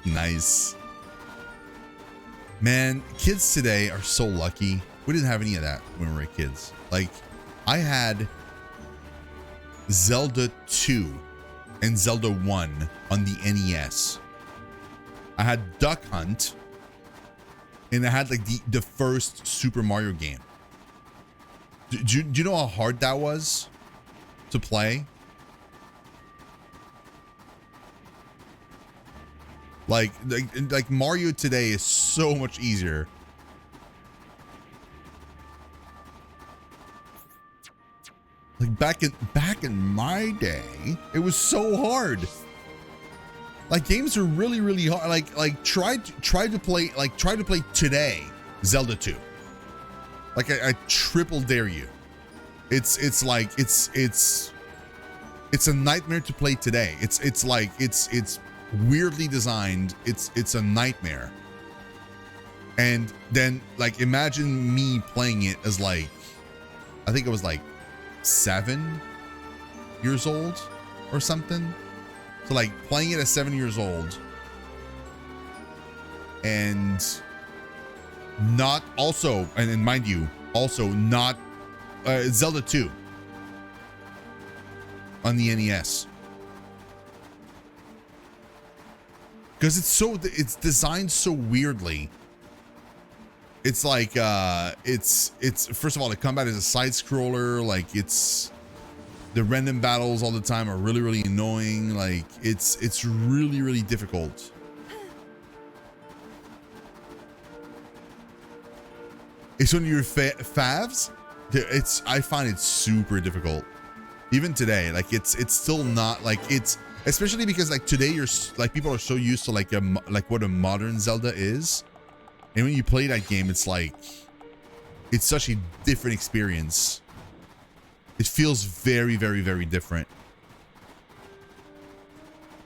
Nice. Man, kids today are so lucky. We didn't have any of that when we were kids. Like, I had Zelda 2 and Zelda 1 on the NES. I had Duck Hunt, and I had like the first Super Mario game. Do you know how hard that was to play? Like Mario today is so much easier. Like back in my day, it was so hard. Like games are really hard. Like try to play today Zelda 2. Like I triple dare you. It's a nightmare to play today. It's weirdly designed. It's a nightmare. And then like imagine me playing it as like, I think it was like 7 years old or something. So like playing it at 7 years old and not also, and mind you, also not Zelda 2 on the NES. Because it's designed so weirdly. It's like it's first of all, the combat is a side scroller. Like it's the random battles all the time are really annoying. Like it's really difficult. It's one of your favs. I find it super difficult. Even today, like it's still not like it's, especially because like today you're like people are so used to like what a modern Zelda is. And when you play that game, it's like, it's such a different experience. It feels very different.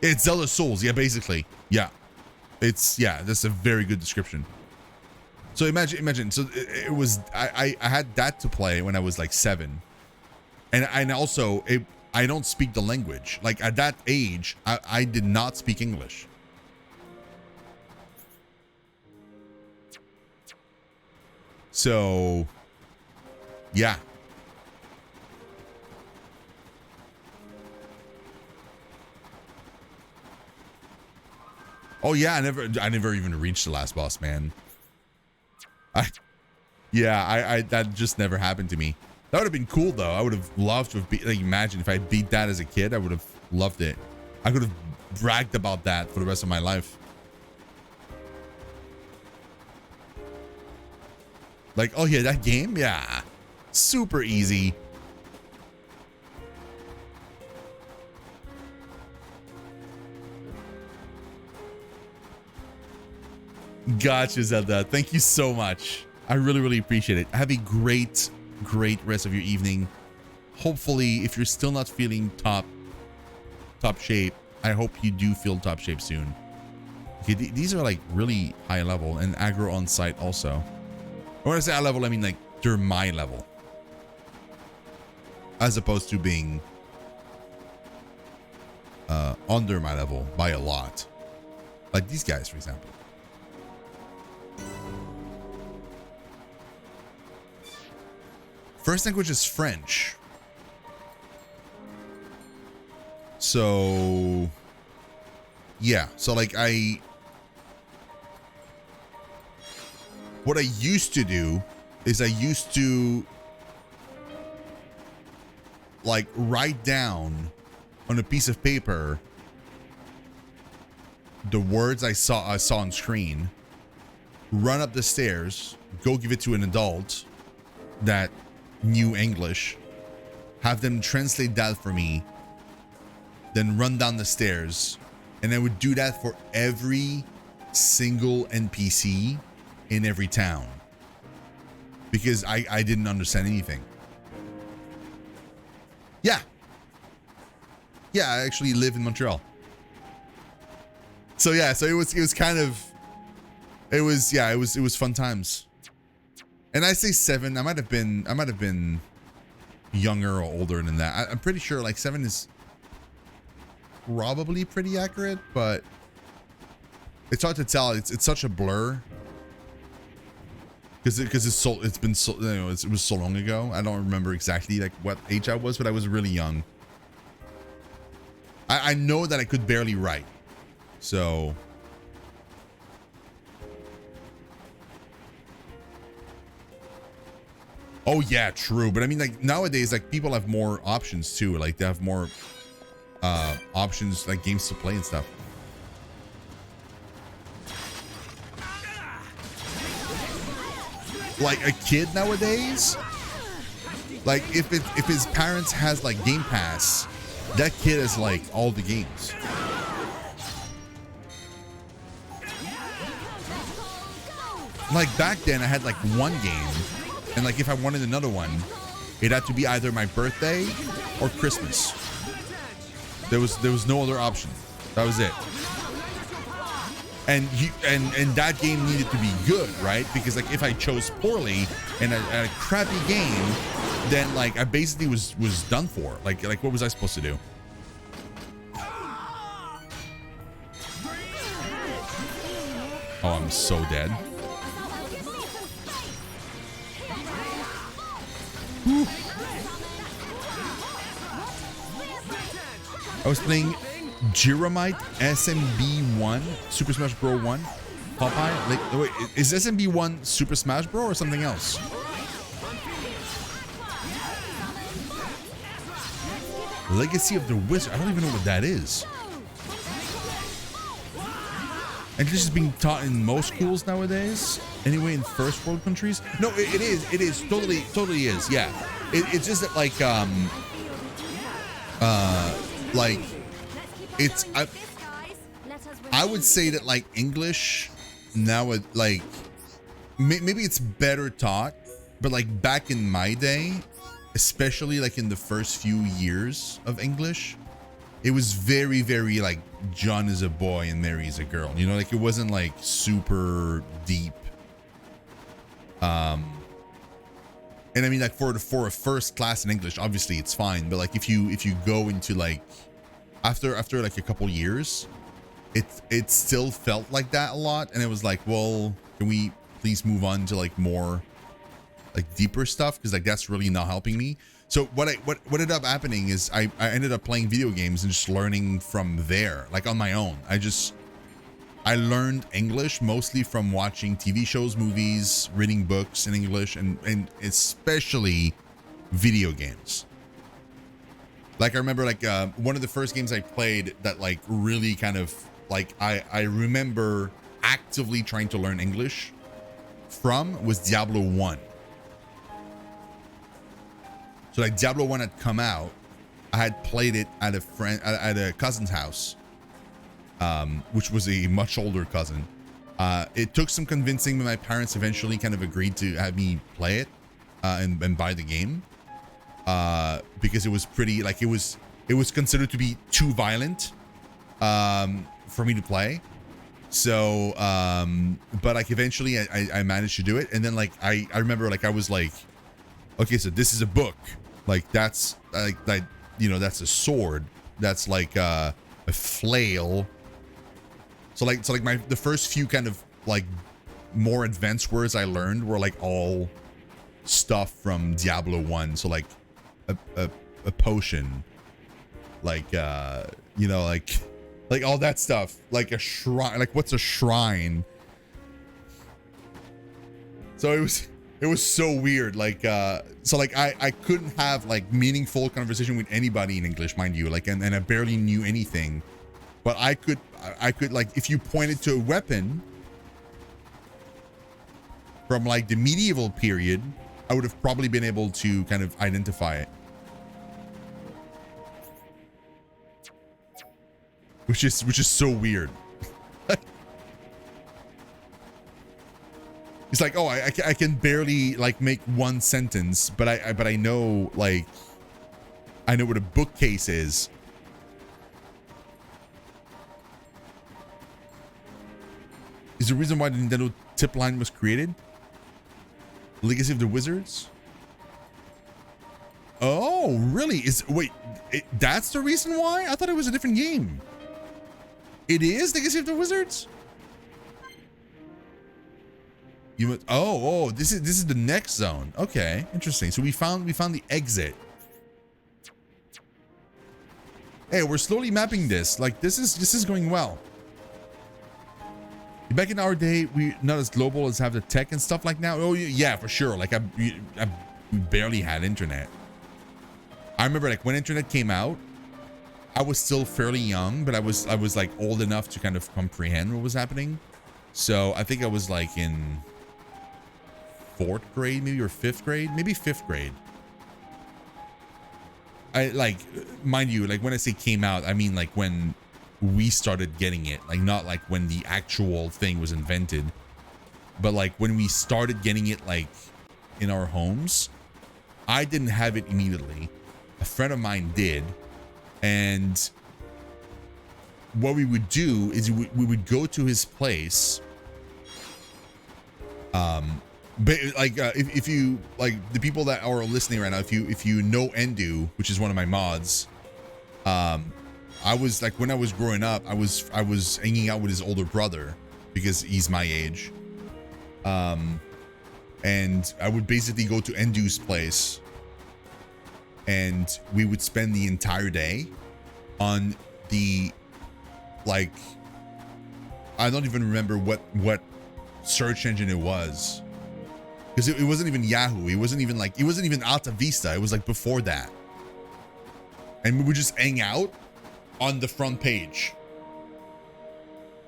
It's Zelda Souls. Yeah, basically. Yeah. That's a very good description. So imagine. So it was, I had that to play when I was like 7. And also I don't speak the language. Like at that age, I did not speak English. So, yeah. Oh yeah, I never even reached the last boss, man. That just never happened to me. That would have been cool though. I would have loved to have beat, like imagine if I beat that as a kid, I would have loved it. I could have bragged about that for the rest of my life. Like, oh yeah, that game? Yeah. Super easy. Gotcha, Zelda. Thank you so much. I really appreciate it. Have a great rest of your evening. Hopefully, if you're still not feeling top shape, I hope you do feel top shape soon. Okay, these are like really high level and aggro on site also. When I say high level, I mean like they're my level, as opposed to being under my level by a lot. Like these guys, for example. First language is French. So yeah, so like what I used to do is I used to like write down on a piece of paper the words I saw on screen, run up the stairs, go give it to an adult that knew English, have them translate that for me, then run down the stairs. And I would do that for every single NPC in every town, because I didn't understand anything. Yeah, I actually live in Montreal. So yeah, so it was kind of, it was fun times. And I say 7, I might have been younger or older than that. I'm pretty sure like 7 is probably pretty accurate, but It's hard to tell. It's such a blur. Because it's been so, you know, it was so long ago. I don't remember exactly like what age I was, but I was really young. I know that I could barely write. So oh yeah, true. But I mean, like nowadays, like people have more options too. Like they have more options, like games to play and stuff. Like a kid nowadays, like if his parents has like Game Pass, that kid is like all the games. Like back then, I had like one game, and like if I wanted another one, it had to be either my birthday or Christmas. There was no other option. That was it. And that game needed to be good, right? Because like if I chose poorly and a crappy game, then like I basically was done for. Like what was I supposed to do? Oh, I'm so dead. Whew. I was playing Jiramite SMB1 Super Smash Bros. 1 Popeye. Like, wait, is SMB1 Super Smash Bros. Or something else? Legacy of the Wizard. I don't even know what that is. And this is being taught in most schools nowadays. Anyway, in first world countries. No, it is. It is totally is. Yeah. It's just that like it's I would say that like English now like maybe it's better taught, but like back in my day, especially like in the first few years of English, it was very like John is a boy and Mary is a girl, you know, like it wasn't like super deep. And I mean, like for a first class in English, obviously it's fine, but like if you go into like after like a couple years, it still felt like that a lot, and it was like, well, can we please move on to like more like deeper stuff, because like that's really not helping me. So what ended up happening is I ended up playing video games and just learning from there, like on my own. I learned English mostly from watching TV shows, movies, reading books in English, and especially video games. Like I remember like one of the first games I played that like really kind of like I remember actively trying to learn English from was Diablo 1. So like Diablo 1 had come out. I had played it at a cousin's house. Which was a much older cousin. It took some convincing, but my parents eventually kind of agreed to have me play it and buy the game, because it was pretty like it was considered to be too violent for me to play. So but like eventually I managed to do it, and then like I remember like I was like, okay, so this is a book, like that's like that, you know, that's a sword, that's like a flail. So like the first few kind of like more advanced words I learned were like all stuff from Diablo 1. So like a potion, like you know, like all that stuff, like a shrine, like what's a shrine? So it was so weird, like so like I couldn't have like meaningful conversation with anybody in English, mind you, like and I barely knew anything. But I could like, if you pointed to a weapon from like the medieval period, I would have probably been able to kind of identify it. Which is so weird. It's like, oh, I can barely like make one sentence, but I know, like, I know what a bookcase is. Is the reason why the Nintendo tip line was created? Legacy of the Wizards? Oh, really? That's the reason why? I thought it was a different game. It is Legacy of the Wizards? You went, oh, this is the next zone. Okay, interesting. So we found the exit. Hey, we're slowly mapping this. Like this is going well. Back in our day, we not as global as have the tech and stuff like now. Oh yeah, for sure. Like I barely had internet. I remember like when internet came out, I was still fairly young, but I was like old enough to kind of comprehend what was happening. So I think I was like in 4th grade, maybe, or 5th grade, maybe 5th grade. I like, mind you, like when I say came out, I mean like when we started getting it, like not like when the actual thing was invented, but like when we started getting it, like in our homes. I didn't have it immediately. A friend of mine did. And what we would do is we would go to his place. But like if you like the people that are listening right now, if you know Endu, which is one of my mods, I was like, when I was growing up, I was hanging out with his older brother because he's my age. And I would basically go to Endu's place and we would spend the entire day on the, like, I don't even remember what search engine it was. Because it wasn't even Yahoo. It wasn't even Alta Vista. It was like before that. And we would just hang out on the front page.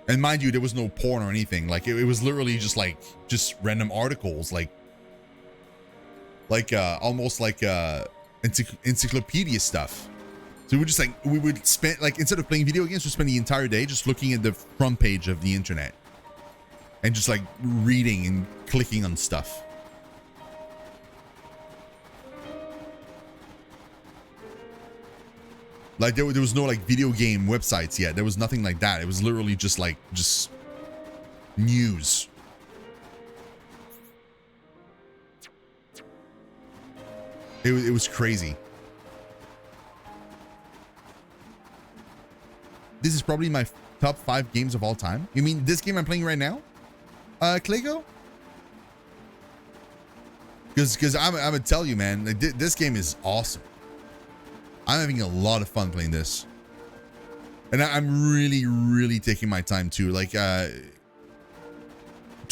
And mind you, there was no porn or anything. Like it was literally just random articles, like almost like encyclopedia stuff. So we would spend, like, instead of playing video games, we'd spend the entire day just looking at the front page of the internet and just like reading and clicking on stuff. Like there was no like video game websites yet. There was nothing like that. It was literally just news. It was crazy. This is probably my top 5 games of all time. You mean this game I'm playing right now? Claygo? Because I'm gonna tell you, man, like, this game is awesome. I'm having a lot of fun playing this. And I'm really, really taking my time too. Like, to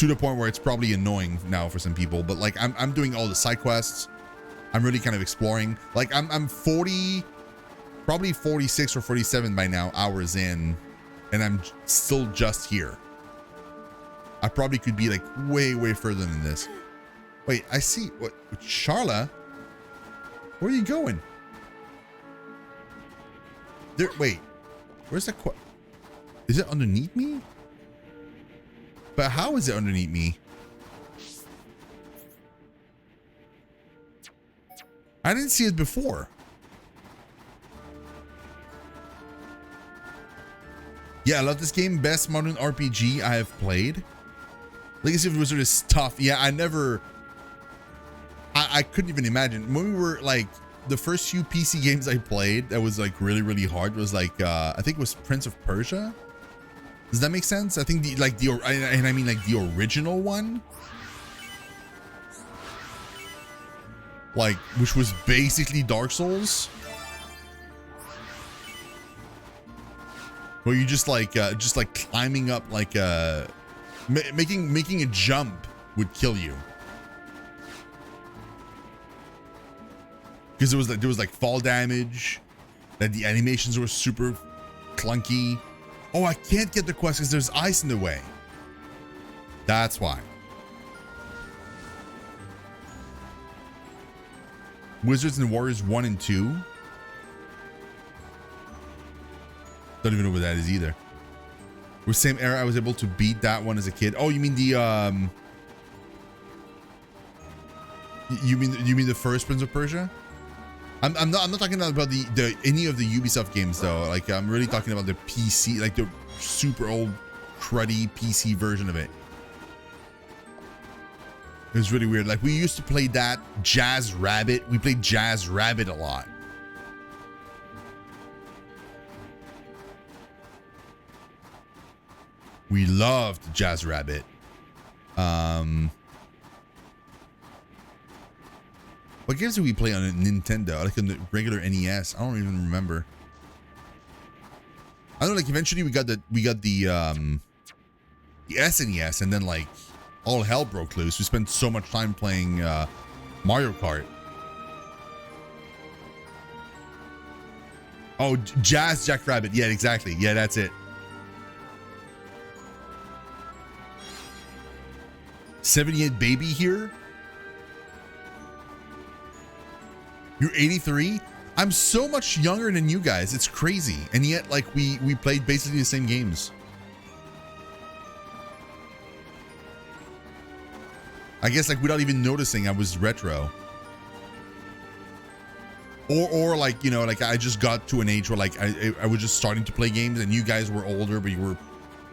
the point where it's probably annoying now for some people, but like I'm doing all the side quests. I'm really kind of exploring. Like I'm 40, probably 46 or 47 by now hours in, and I'm still just here. I probably could be like way, way further than this. Wait, I see. What? Charla? Where are you going? There. Wait. Where's the is it underneath me? But how is it underneath me? I didn't see it before. Yeah, I love this game. Best modern RPG I have played. Legacy of the Wizard is tough. Yeah, I couldn't even imagine. When we were like, the first few PC games I played that was like really, really hard was like, I think it was Prince of Persia. Does that make sense? I think I mean like the original one. Like, which was basically Dark Souls. Where you just like climbing up, like making a jump would kill you. Because there was like fall damage, that the animations were super clunky. Oh, I can't get the quest because there's ice in the way. That's why. Wizards and Warriors 1 and 2. Don't even know what that is either. With same era, I was able to beat that one as a kid. Oh, you mean the you mean the first Prince of Persia? I'm not talking about the any of the Ubisoft games though. Like, I'm really talking about the PC, like the super old cruddy PC version of it. It was really weird. Like, we used to play that Jazz Rabbit. We played Jazz Rabbit a lot. We loved Jazz Rabbit. What games did we play on a Nintendo? Like on the regular NES? I don't even remember. I know, like eventually we got the SNES, and then like all hell broke loose. We spent so much time playing Mario Kart. Oh, Jazz Jackrabbit. Yeah, exactly. Yeah, that's it. 78 baby here. You're 83. I'm so much younger than you guys. It's crazy. And yet, like, we played basically the same games. I guess, like, without even noticing, I was retro. Or like, you know, like I just got to an age where like I was just starting to play games, and you guys were older, but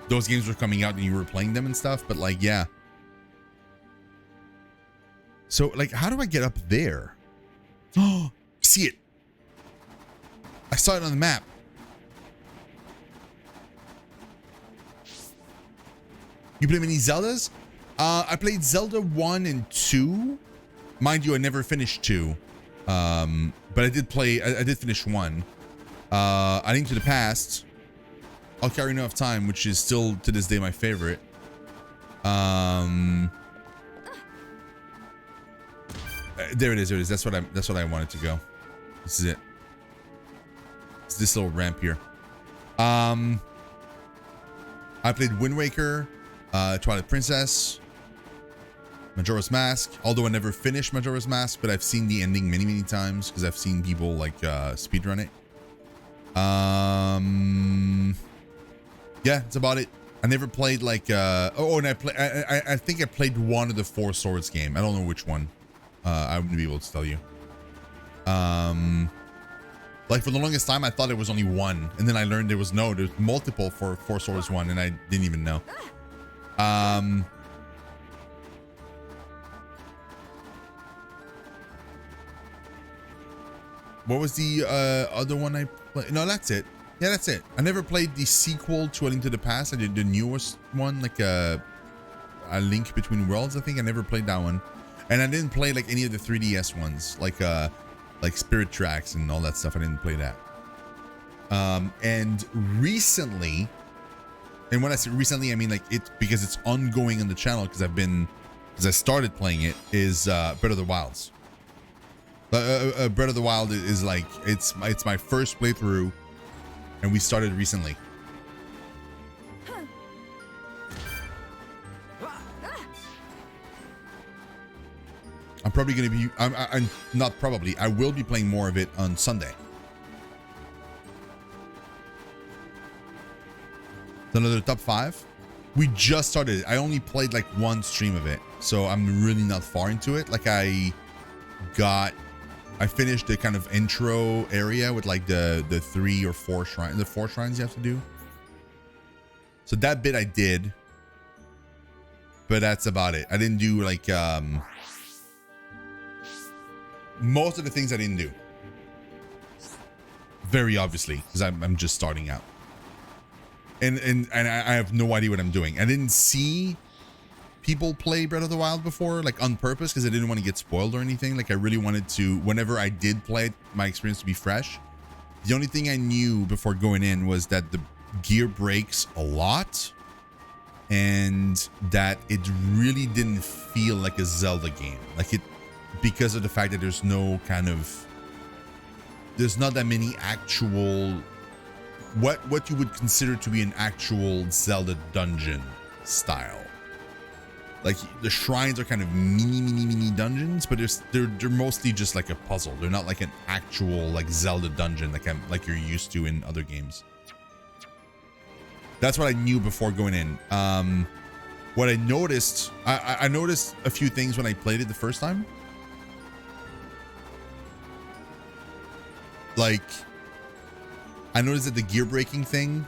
those games were coming out and you were playing them and stuff. But like, yeah. So like, how do I get up there? Oh, see it. I saw it on the map. You play many Zeldas? I played Zelda 1 and 2. Mind you, I never finished 2. But I did finish 1. A Link to the Past, Ocarina of Time, which is still to this day my favorite. There it is. That's what I wanted to go. This is it. It's this little ramp here. I played Wind Waker, Twilight Princess, Majora's Mask, although I never finished Majora's Mask, but I've seen the ending many times because I've seen people like speedrun it. Yeah, that's about it. I never played like and I think I played one of the Four Swords game. I don't know which one. I wouldn't be able to tell you. Like for the longest time I thought it was only one, and then I learned there's multiple for Four Swords 1, and I didn't even know. What was the other one I played? No, that's it. Yeah, that's it. I never played the sequel to A Link to the Past. I did the newest one, like a Link Between Worlds, I think. I never played that one. And I didn't play like any of the 3DS ones, like Spirit Tracks and all that stuff. I didn't play that. And recently, and when I say recently, I mean like it because it's ongoing on the channel because I started playing it, is Breath of the Wilds. Breath of the Wild is like it's my first playthrough, and we started recently. I'm probably gonna be. I'm not probably. I will be playing more of it on Sunday. Another top 5. We just started it. I only played like one stream of it, so I'm really not far into it. Like I finished the kind of intro area with like the 3 or 4 shrines, the 4 shrines you have to do. So that bit I did, but that's about it. I didn't do like most of the things I didn't do. Very obviously, because I'm just starting out. And I have no idea what I'm doing. I didn't see people play Breath of the Wild before, like on purpose, because I didn't want to get spoiled or anything. Like I really wanted to, whenever I did play it, my experience to be fresh. The only thing I knew before going in was that the gear breaks a lot, and that it really didn't feel like a Zelda game. Like it, because of the fact that there's not that many actual what you would consider to be an actual Zelda dungeon style. Like the shrines are kind of mini dungeons, but they're mostly just like a puzzle. They're not like an actual like Zelda dungeon like you're used to in other games. That's what I knew before going in. What I noticed, I noticed a few things when I played it the first time. Like, I noticed that the gear breaking thing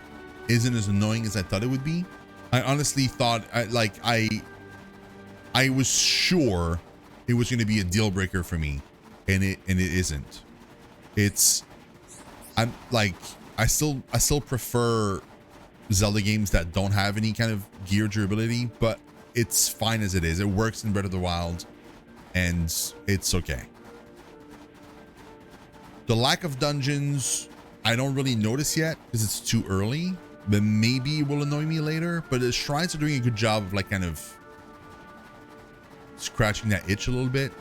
isn't as annoying as I thought it would be. I honestly thought, I was sure it was going to be a deal breaker for me, and it isn't. I still prefer Zelda games that don't have any kind of gear durability, but it's fine as it is. It works in Breath of the Wild, and it's okay. The lack of dungeons, I don't really notice yet because it's too early, but maybe it will annoy me later. But the shrines are doing a good job of like kind of scratching that itch a little bit.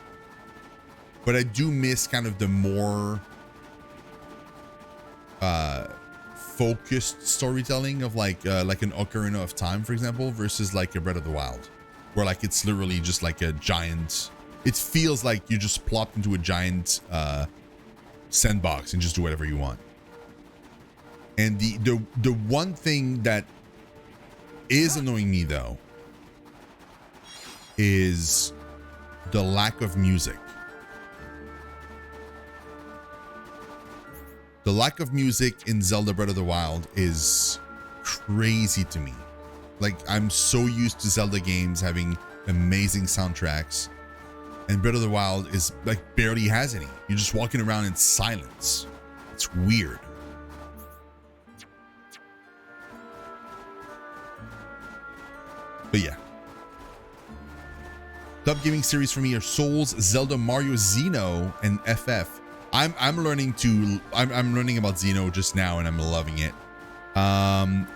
But I do miss kind of the more focused storytelling of like an Ocarina of Time, for example, versus like a Breath of the Wild, where like it's literally just like a giant, it feels like you just plopped into a giant sandbox and just do whatever you want. And the one thing that is annoying me though is the lack of music. The lack of music in Zelda Breath of the Wild is crazy to me. Like, I'm so used to Zelda games having amazing soundtracks, and Breath of the Wild is like barely has any. You're just walking around in silence. It's weird. But yeah. Top gaming series for me are Souls, Zelda, Mario, Xeno, and FF. I'm learning about Xeno just now, and I'm loving it.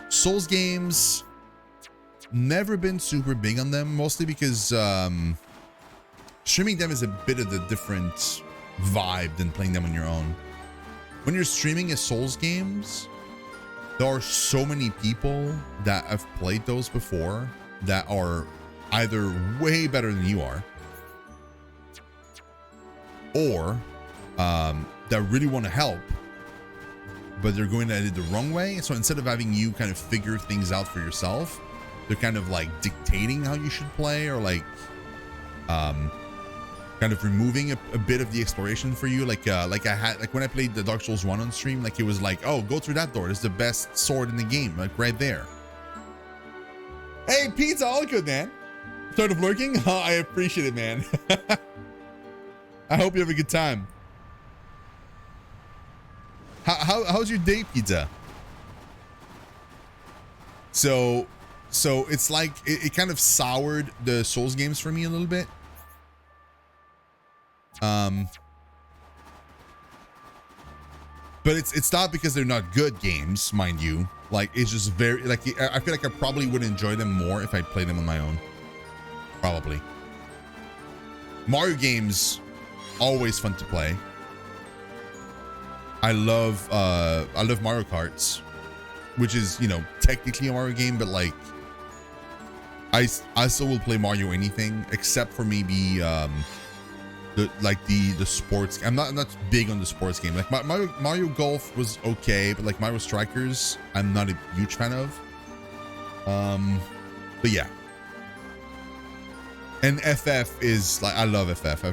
Souls games, never been super big on them, mostly because streaming them is a bit of a different vibe than playing them on your own. When you're streaming a Souls games, there are so many people that have played those before that are either way better than you are, or that really want to help, but they're going at it the wrong way. So instead of having you kind of figure things out for yourself, they're kind of like dictating how you should play, or like kind of removing a bit of the exploration for you. Like when I played the Dark Souls 1 on stream, like it was like, oh, go through that door, it's the best sword in the game, like right there. Hey, pizza, all good, man. Start of lurking. Oh, I appreciate it, man. I hope you have a good time. How's your day, pizza? So it's like it kind of soured the Souls games for me a little bit. But it's not because they're not good games, mind you. Like, it's just very, like, I feel like I probably would enjoy them more if I played them on my own. Probably. Mario games, always fun to play. I love Mario Karts, which is, you know, technically a Mario game, but like I still will play Mario anything except for maybe the sports. I'm not big on the sports game. Like Mario Golf was okay, but like Mario Strikers, I'm not a huge fan of. But yeah. And FF is like, I love FF.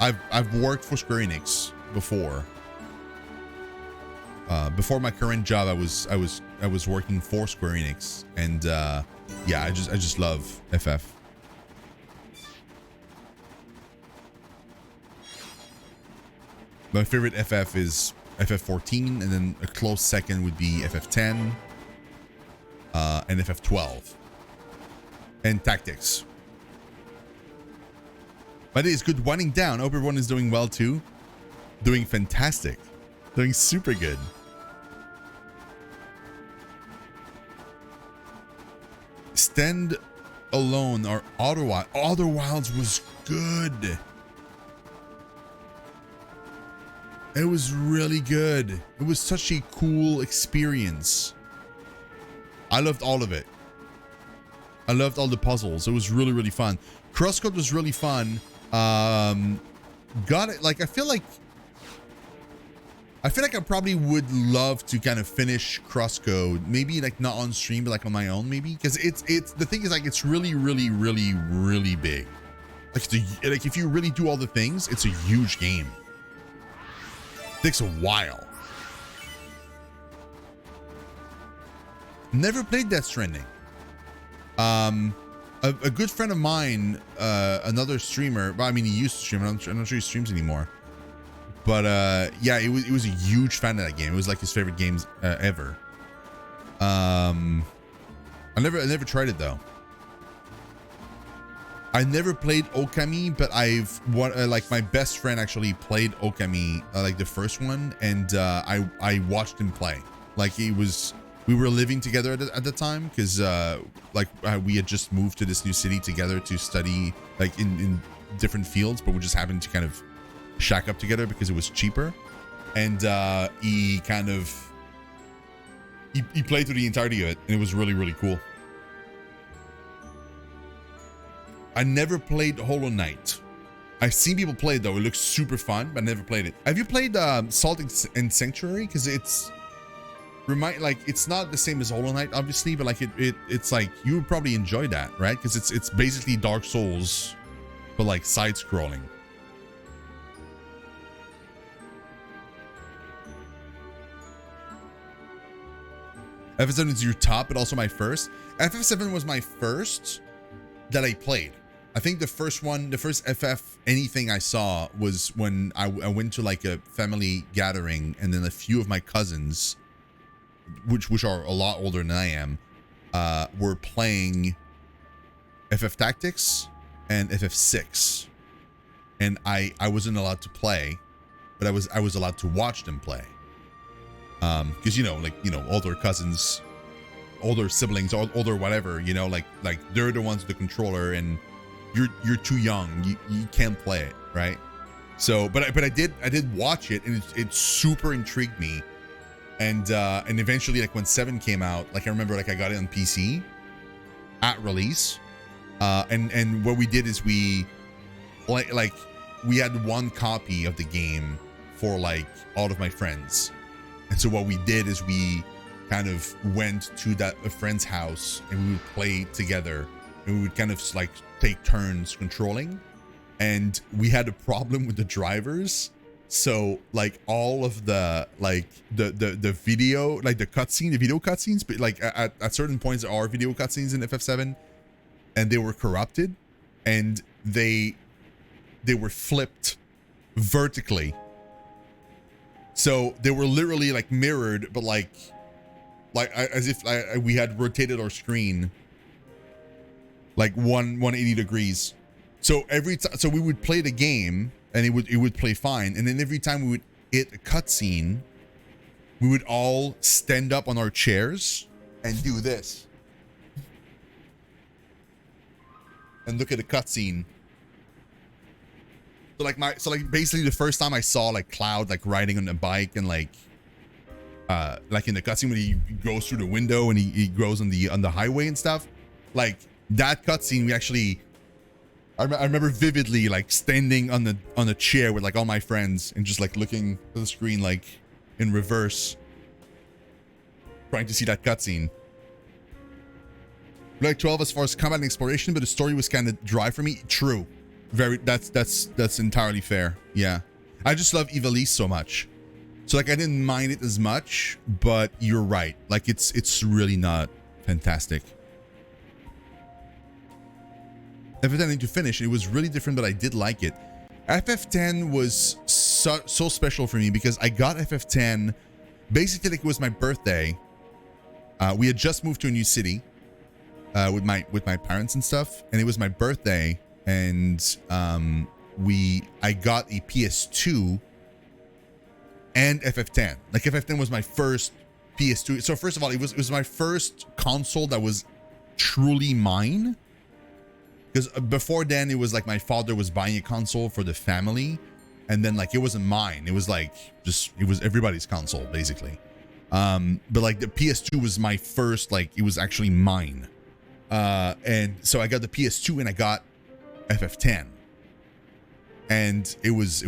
I've worked for Square Enix before. Before my current job, I was working for Square Enix, and yeah, I just love FF. My favorite FF is FF14, and then a close second would be FF10, and FF12, and Tactics. But it is good winding down. I hope everyone is doing well too. Doing fantastic. Doing super good. Stand Alone or Outer Wilds was good. It was really good. It was such a cool experience. I loved all of it. I loved all the puzzles. It was really, really fun. Crosscode was really fun. Got it. Like, I feel like I probably would love to kind of finish Crosscode, maybe like not on stream, but like on my own, maybe, because it's the thing is like it's really, really, really, really big. Like like if you really do all the things, it's a huge game. It takes a while. Never played Death Stranding. A good friend of mine, another streamer. Well, I mean, he used to stream. I'm not sure he streams anymore. But yeah, he was a huge fan of that game. It was like his favorite games ever. I never tried it though. I never played Okami, but like my best friend actually played Okami, like the first one, and I watched him play. Like we were living together at the time because we had just moved to this new city together to study like in different fields, but we just happened to kind of shack up together because it was cheaper. And he played through the entirety of it, and it was really, really cool. I never played Hollow Knight. I've seen people play it though. It looks super fun, but I never played it. Have you played Salt and Sanctuary? Because it's not the same as Hollow Knight, obviously, but like it's like you would probably enjoy that, right? Because it's basically Dark Souls, but like side scrolling. FF7 is your top, but also my first. FF7 was my first that I played. I think the first FF anything I saw was when I went to like a family gathering, and then a few of my cousins, which are a lot older than I am, were playing FF Tactics and FF6, and I wasn't allowed to play, but I was allowed to watch them play. Because older cousins, older siblings, older whatever, like they're the ones with the controller, and you're too young, you can't play it, right? So but I did watch it, and it super intrigued me. And eventually, like when 7 came out, like I remember, like I got it on PC at release, and what we did is we had one copy of the game for like all of my friends. And so what we did is we kind of went to a friend's house, and we would play together, and we would kind of like take turns controlling. And we had a problem with the drivers. So like all of the video, like the video cutscenes, but like at certain points there are video cutscenes in FF7, and they were corrupted, and they were flipped vertically. So they were literally like mirrored, but like as if we had rotated our screen like 180 degrees. So every time, so we would play the game, and it would play fine, and then every time we would hit a cutscene, we would all stand up on our chairs and do this and look at a cutscene. So like basically the first time I saw like Cloud like riding on a bike, and like in the cutscene when he goes through the window and he goes on the highway and stuff, like that cutscene, we actually I remember vividly like standing on the chair with like all my friends and just like looking at the screen like in reverse, trying to see that cutscene. Like 12 as far as combat and exploration, but the story was kind of dry for me. True. Very, that's entirely fair. Yeah, I just love Ivalice so much, so like I didn't mind it as much, but you're right, like it's really not fantastic. FF10 I need to finish. It was really different, but I did like it. FF10 was so special for me because I got FF10 basically like it was my birthday. We had just moved to a new city with my parents and stuff, and it was my birthday. And I got a PS2 and FF10. Like FF10 was my first PS2. So first of all, it was my first console that was truly mine. Because before then, it was like my father was buying a console for the family, and then like it wasn't mine. It was like it was everybody's console basically. But like the PS2 was my first, like it was actually mine. And so I got the PS2 and I got FF10, and it was